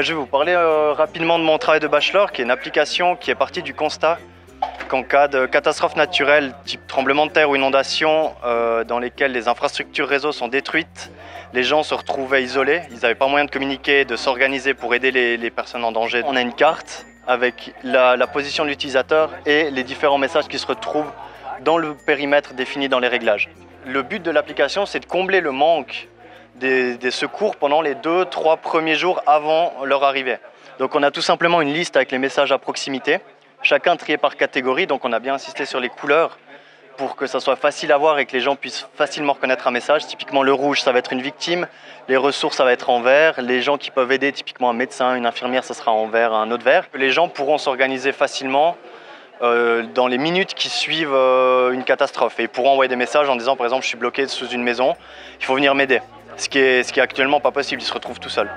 Je vais vous parler rapidement de mon travail de bachelor, qui est une application qui est partie du constat qu'en cas de catastrophe naturelle, type tremblement de terre ou inondation, dans lesquelles les infrastructures réseau sont détruites, les gens se retrouvaient isolés, ils n'avaient pas moyen de communiquer, de s'organiser pour aider les personnes en danger. On a une carte avec la position de l'utilisateur et les différents messages qui se retrouvent dans le périmètre défini dans les réglages. Le but de l'application, c'est de combler le manque des secours pendant les 2-3 premiers jours avant leur arrivée. Donc on a tout simplement une liste avec les messages à proximité, chacun trié par catégorie, donc on a bien insisté sur les couleurs pour que ça soit facile à voir et que les gens puissent facilement reconnaître un message. Typiquement le rouge, ça va être une victime, les ressources, ça va être en vert, les gens qui peuvent aider, typiquement un médecin, une infirmière, ça sera en vert, un autre vert. Les gens pourront s'organiser facilement dans les minutes qui suivent une catastrophe et pourront envoyer des messages en disant par exemple je suis bloqué sous une maison, il faut venir m'aider. Ce qui est actuellement pas possible, ils se retrouvent tout seuls.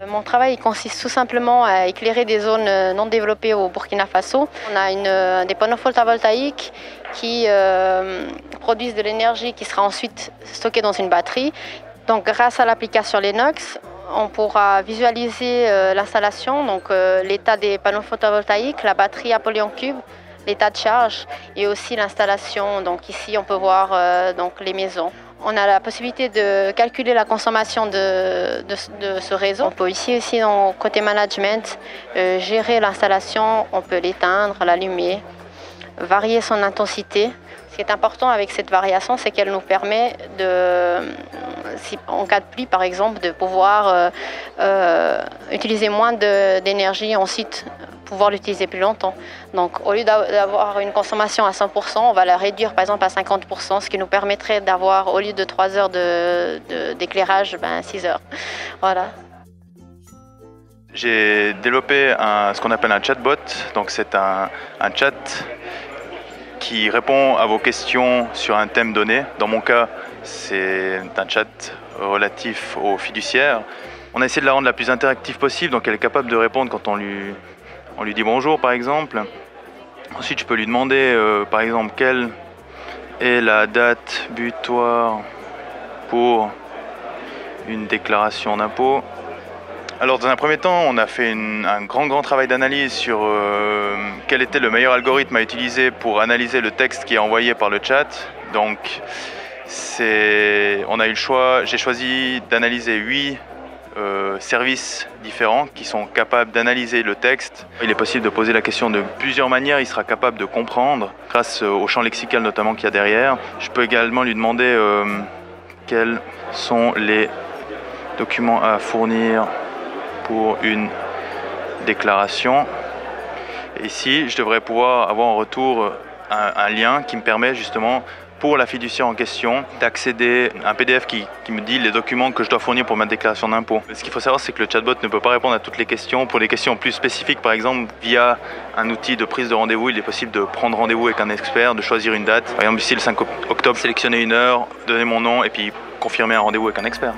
Mon travail consiste tout simplement à éclairer des zones non développées au Burkina Faso. On a des panneaux photovoltaïques qui produisent de l'énergie qui sera ensuite stockée dans une batterie. Donc grâce à l'application Lennox, on pourra visualiser l'installation, donc l'état des panneaux photovoltaïques, la batterie Apollyon Cube, l'état de charge et aussi l'installation. Donc ici on peut voir donc les maisons. On a la possibilité de calculer la consommation de ce réseau. On peut ici aussi, dans côté management, gérer l'installation. On peut l'éteindre, l'allumer, varier son intensité. Ce qui est important avec cette variation, c'est qu'elle nous permet, en cas de pluie par exemple, de pouvoir utiliser moins d'énergie, ensuite pouvoir l'utiliser plus longtemps. Donc au lieu d'avoir une consommation à 100%, on va la réduire par exemple à 50%, ce qui nous permettrait d'avoir, au lieu de 3 heures d'éclairage, 6 heures. Voilà. J'ai développé ce qu'on appelle un chatbot, donc c'est un chat qui répond à vos questions sur un thème donné. Dans mon cas, c'est un chat relatif aux fiduciaires. On a essayé de la rendre la plus interactive possible, donc elle est capable de répondre quand on lui dit bonjour par exemple. Ensuite, je peux lui demander par exemple quelle est la date butoir pour une déclaration d'impôt. Alors dans un premier temps, on a fait un grand travail d'analyse sur quel était le meilleur algorithme à utiliser pour analyser le texte qui est envoyé par le chat. Donc on a eu le choix, j'ai choisi d'analyser 8 services différents qui sont capables d'analyser le texte. Il est possible de poser la question de plusieurs manières, il sera capable de comprendre grâce au champ lexical notamment qu'il y a derrière. Je peux également lui demander quels sont les documents à fournir pour une déclaration. Et ici, je devrais pouvoir avoir en retour un lien qui me permet justement pour la fiduciaire en question d'accéder à un PDF qui me dit les documents que je dois fournir pour ma déclaration d'impôt. Ce qu'il faut savoir, c'est que le chatbot ne peut pas répondre à toutes les questions. Pour les questions plus spécifiques, par exemple, via un outil de prise de rendez-vous, il est possible de prendre rendez-vous avec un expert, de choisir une date. Par exemple, ici, le 5 octobre, sélectionner une heure, donner mon nom et puis confirmer un rendez-vous avec un expert.